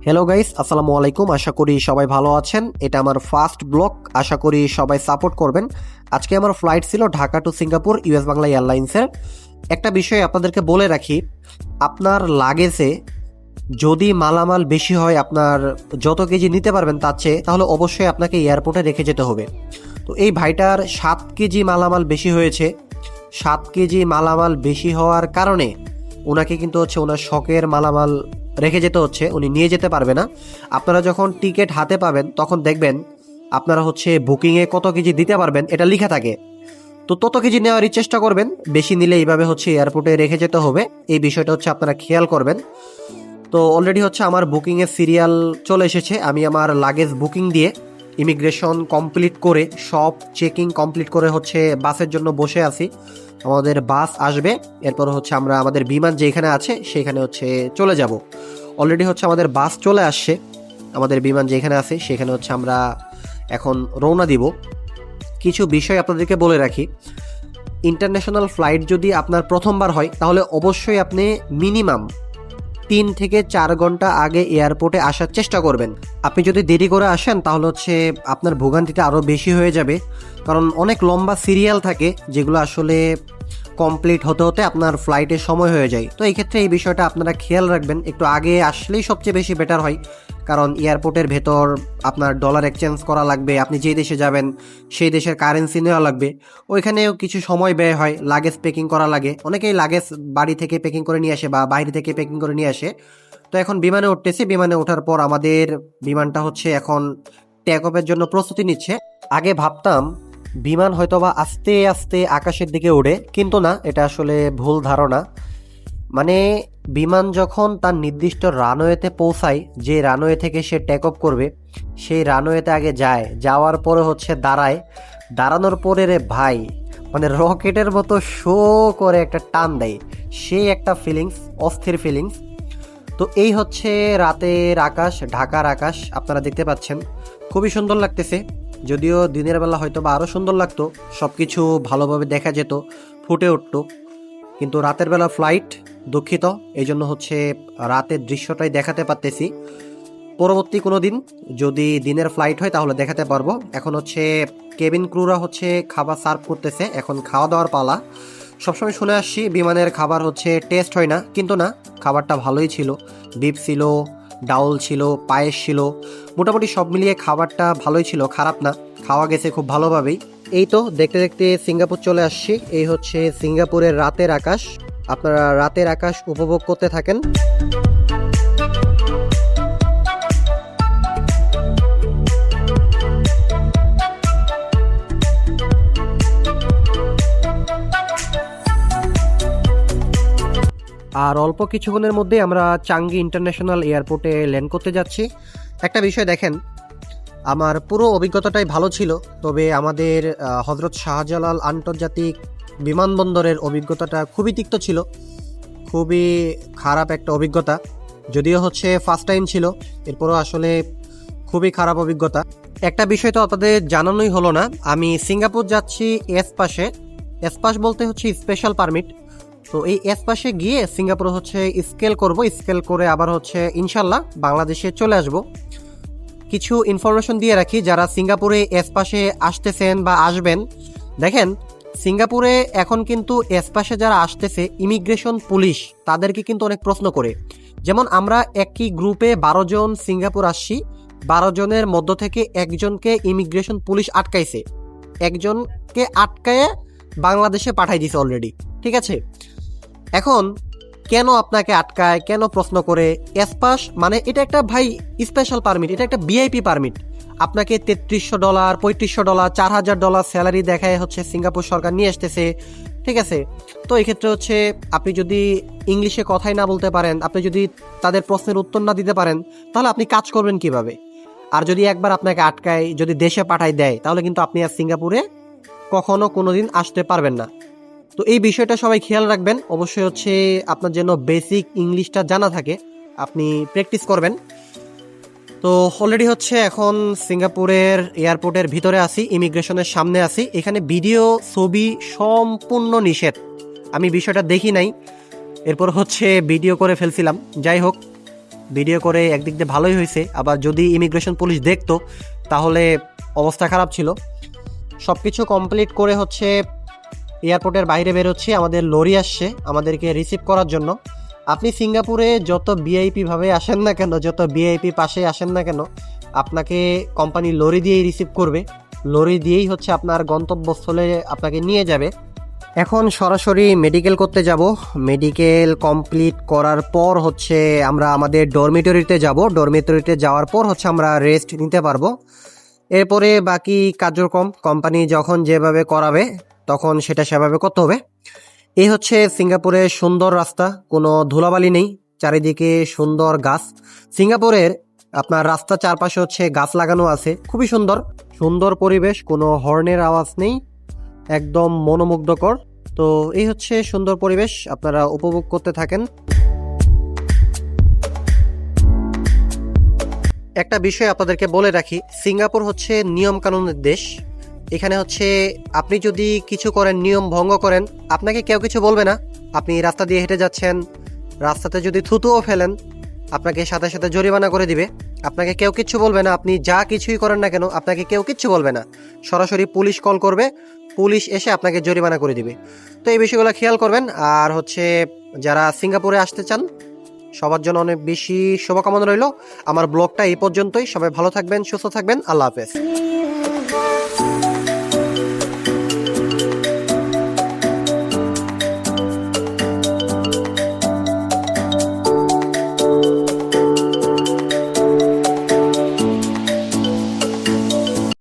Hello guys, আসসালামু আলাইকুম। আশা করি সবাই ভালো আছেন। এটা আমার ফার্স্ট ব্লগ, আশা করি সবাই সাপোর্ট করবেন। আজকে আমার ফ্লাইট ছিল Dhaka to Singapore US Bangla এয়ারলাইন্সের। একটা বিষয় আপনাদেরকে বলে রাখি, আপনার লাগেজে যদি মালামাল বেশি হয়, আপনার যত কেজি নিতে পারবেন তার চেয়ে, তাহলে অবশ্যই আপনাকে এয়ারপোর্টে রেখে যেতে হবে। তো এই ভাইটার 7 কেজি মালামাল বেশি হয়েছে। 7 কেজি মালামাল বেশি হওয়ার কারণে ওনাকে কিন্তু ওনার শখের মালামাল রেখে যেতে হচ্ছে, উনি নিয়ে যেতে পারবে না। আপনারা যখন টিকিট হাতে পাবেন তখন দেখবেন আপনারা বুকিংয়ে কত কেজি দিতে পারবেন এটা লেখা থাকে। তো তত কেজি নেওয়ারই চেষ্টা করবেন, বেশি নিলে এইভাবে এয়ারপোর্টে রেখে যেতে হবে। এই বিষয়টা আপনারা খেয়াল করবেন। তো অলরেডি আমার বুকিংয়ের সিরিয়াল চলে এসেছে। আমি আমার লাগেজ বুকিং দিয়ে ইমিগ্রেশন কমপ্লিট করে সব চেকিং কমপ্লিট করে বাসের জন্য বসে আছি। আমাদের বাস আসবে, এরপর আমরা আমাদের বিমান যেখানে আছে সেখানে চলে যাব। অলরেডি আমাদের বাস চলে আসছে, আমাদের বিমান যেখানে আছে সেখানে আমরা এখন রওনা দিব। কিছু বিষয় আপনাদেরকে বলে রাখি, ইন্টারন্যাশনাল ফ্লাইট যদি আপনার প্রথমবার হয় তাহলে অবশ্যই আপনি মিনিমাম 3 থেকে 4 ঘন্টা আগে এয়ারপোর্টে আসার চেষ্টা করবেন। আপনি যদি দেরি করে আসেন তাহলে আপনার ভোগান্তিটা আরও বেশি হয়ে যাবে, কারণ অনেক লম্বা সিরিয়াল থাকে যেগুলো কমপ্লিট হতে হতে আপনার ফ্লাইটের সময় হয়ে যায়। তো এই ক্ষেত্রে এই বিষয়টা আপনারা খেয়াল রাখবেন, একটু আগে আসলেই সবচেয়ে বেশি বেটার হয়। কারণ এয়ারপোর্টের ভেতর আপনার ডলার এক্সচেঞ্জ করা লাগবে, আপনি যে দেশে যাবেন সেই দেশের কারেন্সি নেওয়া লাগবে, ওইখানেও কিছু সময় ব্যয় হয়। লাগেজ পেকিং করা লাগে, অনেকেই লাগেজ বাড়ি থেকে পেকিং করে নিয়ে আসে বা বাইরে থেকে পেকিং করে নিয়ে আসে। তো এখন বিমানে উঠতেছি, বিমানে ওঠার পর আমাদের বিমানটা এখন টেক অফের জন্য প্রস্তুতি নিচ্ছে। আগে ভাবতাম বিমান হয়তোবা আস্তে আস্তে আকাশের দিকে ওড়ে, কিন্তু না, এটা ভুল ধারণা। মানে বিমান যখন তার নির্দিষ্ট রানওয়েতে পৌঁছায়, যে রানওয়ে থেকে সে টেক অফ করবে সেই রানওয়েতে আগে যায়, যাওয়ার পরে দাঁড়ায়, দাঁড়ানোর পরে রে ভাই মানে রকেটের মতো শো করে একটা টান দেয়, সেই একটা ফিলিংস, অস্থির ফিলিংস। তো এই রাতের আকাশ, ঢাকার আকাশ আপনারা দেখতে পাচ্ছেন, খুবই সুন্দর লাগতেছে। যদিও দিনের বেলা হয়তো বা আরও সুন্দর লাগতো, সব কিছু ভালোভাবে দেখা যেত, ফুটে উঠতো, কিন্তু রাতের বেলা ফ্লাইট, দুঃখিত, এই জন্য রাতের দৃশ্যটাই দেখাতে পারতেছি। পরবর্তী কোনো দিন যদি দিনের ফ্লাইট হয় তাহলে দেখাতে পারবো। এখন কেবিন ক্রুরা খাবার সার্ভ করতেছে, এখন খাওয়া দাওয়ার পালা। সবসময় শুনে আসছি বিমানের খাবার টেস্ট হয় না, কিন্তু না, খাবারটা ভালোই ছিল। ডিপ ছিল, ডাউল ছিল, পায়েস ছিল, মোটামুটি সব মিলিয়ে খাবারটা ভালোই ছিল, খারাপ না, খাওয়া গেছে খুব ভালোভাবেই। এই তো দেখতে দেখতে সিঙ্গাপুর চলে আসছি। এই সিঙ্গাপুরের রাতের আকাশ, আপনারা রাতের আকাশ উপভোগ করতে থাকেন। আর অল্প কিছুক্ষণের মধ্যে আমরা চাঙ্গি ইন্টারন্যাশনাল এয়ারপোর্টে ল্যান্ড করতে যাচ্ছি। একটা বিষয় দেখেন, আমার পুরো অভিজ্ঞতাটাই ভালো ছিল, তবে আমাদের হজরত শাহজালাল আন্তর্জাতিক বিমানবন্দরের অভিজ্ঞতাটা খুবই তিক্ত ছিল, খুবই খারাপ একটা অভিজ্ঞতা। যদিও ফার্স্ট টাইম ছিল, এরপরও খুবই খারাপ অভিজ্ঞতা। একটা বিষয় তো আপনাদের জানানোই হলো না, আমি সিঙ্গাপুর যাচ্ছি এস পাশে। এস পাস বলতে স্পেশাল পারমিট। তো এই এস পাশে গিয়ে সিঙ্গাপুর স্কেল করব, স্কেল করে আবার ইনশাল্লাহ বাংলাদেশে চলে আসব। কিছু ইনফরমেশন দিয়ে রাখি, যারা সিঙ্গাপুরে এস পাশে আসতেছেন বা আসবেন, দেখেন সিঙ্গাপুরে এখন কিন্তু এস পাশে যারা আসতেছে ইমিগ্রেশন পুলিশ তাদেরকে কিন্তু অনেক প্রশ্ন করে। যেমন আমরা একই গ্রুপে 12 জন সিঙ্গাপুর আসছি, 12 জনের মধ্য থেকে একজনকে ইমিগ্রেশন পুলিশ আটকাইছে, একজনকে আটকায়ে বাংলাদেশে পাঠাই দিছে অলরেডি, ঠিক আছে? এখন কেন আপনাকে আটকায়, কেন প্রশ্ন করে? এস পাস মানে এটা একটা ভাই স্পেশাল পারমিট, এটা একটা ভিআইপি পারমিট। আপনাকে $3300, $3500, $4000 স্যালারি দেখায় সিঙ্গাপুর সরকার নিয়ে আসতেছে, ঠিক আছে? তো এই ক্ষেত্রে আপনি যদি ইংলিশে কথাই না বলতে পারেন, আপনি যদি তাদের প্রশ্নের উত্তর না দিতে পারেন, তাহলে আপনি কাজ করবেন কিভাবে? আর যদি একবার আপনাকে আটকায়, যদি দেশে পাঠাই দেয়, তাহলে কিন্তু আপনি আর সিঙ্গাপুরে কখনো কোনোদিন আসতে পারবেন না। তো এই বিষয়টা সবাই খেয়াল রাখবেন। অবশ্যই আপনার যেন বেসিক ইংলিশটা জানা থাকে, আপনি প্র্যাকটিস করবেন। তো অলরেডি এখন সিঙ্গাপুরের এয়ারপোর্টের ভিতরে আছি, ইমিগ্রেশনের সামনে আছি। এখানে ভিডিও ছবি সম্পূর্ণ নিষেধ, আমি বিষয়টা দেখি নাই, এরপর ভিডিও করে ফেলছিলাম। যাই হোক, ভিডিও করে একদিক দিয়ে ভালোই হয়েছে, আবার যদি ইমিগ্রেশন পুলিশ দেখতো তাহলে অবস্থা খারাপ ছিল। সব কিছু কমপ্লিট করে হচ্ছে এয়ারপোর্টের বাইরে বেরোচ্ছি, আমাদের লরি আসছে আমাদেরকে রিসিভ করার জন্য। আপনি সিঙ্গাপুরে যত ভিআইপি ভাবে আসেন না কেন, যত ভিআইপি পাশে আসেন না কেন, আপনাকে কোম্পানি লরি দিয়েই রিসিভ করবে, লরি দিয়েই হচ্ছে আপনার গন্তব্যস্থলে আপনাকে নিয়ে যাবে। এখন সরাসরি মেডিকেল করতে যাব। মেডিকেল কমপ্লিট করার পর হচ্ছে আমরা আমাদের ডরমিটরিতে যাব। ডরমিটরিতে যাওয়ার পর হচ্ছে আমরা রেস্ট নিতে পারবো। এরপরে বাকি কার্যক্রম কোম্পানি যখন যেভাবে করাবে তখন সেটা সেভাবে করতে হবে। এই হচ্ছে সিঙ্গাপুরের সুন্দর রাস্তা, কোনো ধুলাবালি নেই, চারিদিকে সুন্দর গাছ। সিঙ্গাপুরের আপনার রাস্তা চারপাশে হচ্ছে গাছ লাগানো আছে, খুবই সুন্দর সুন্দর পরিবেশ, কোনো হর্নের আওয়াজ নেই, একদম মনোমুগ্ধকর। তো এই হচ্ছে সুন্দর পরিবেশ, আপনারা উপভোগ করতে থাকেন। একটা বিষয় আপনাদেরকে বলে রাখি, সিঙ্গাপুর হচ্ছে নিয়ম কানুনের দেশ। এখানে হচ্ছে আপনি যদি কিছু করেন, নিয়ম ভঙ্গ করেন, আপনাকে কেউ কিছু বলবে না। আপনি রাস্তা দিয়ে হেঁটে যাচ্ছেন, রাস্তাতে যদি থুতুও ফেলেন আপনাকে সাথে সাথে জরিমানা করে দিবে। আপনাকে কেউ কিচ্ছু বলবে না, আপনি যা কিছুই করেন না কেন আপনাকে কেউ কিচ্ছু বলবে না। সরাসরি পুলিশ কল করবে, পুলিশ এসে আপনাকে জরিমানা করে দিবে। তো এই বিষয়গুলো খেয়াল করবেন। আর হচ্ছে যারা সিঙ্গাপুরে আসতে চান সবার জন্য অনেক বেশি শুভকামনা রইল। আমার ব্লগটা এই পর্যন্তই। সবাই ভালো থাকবেন, সুস্থ থাকবেন। আল্লাহ হাফেজ।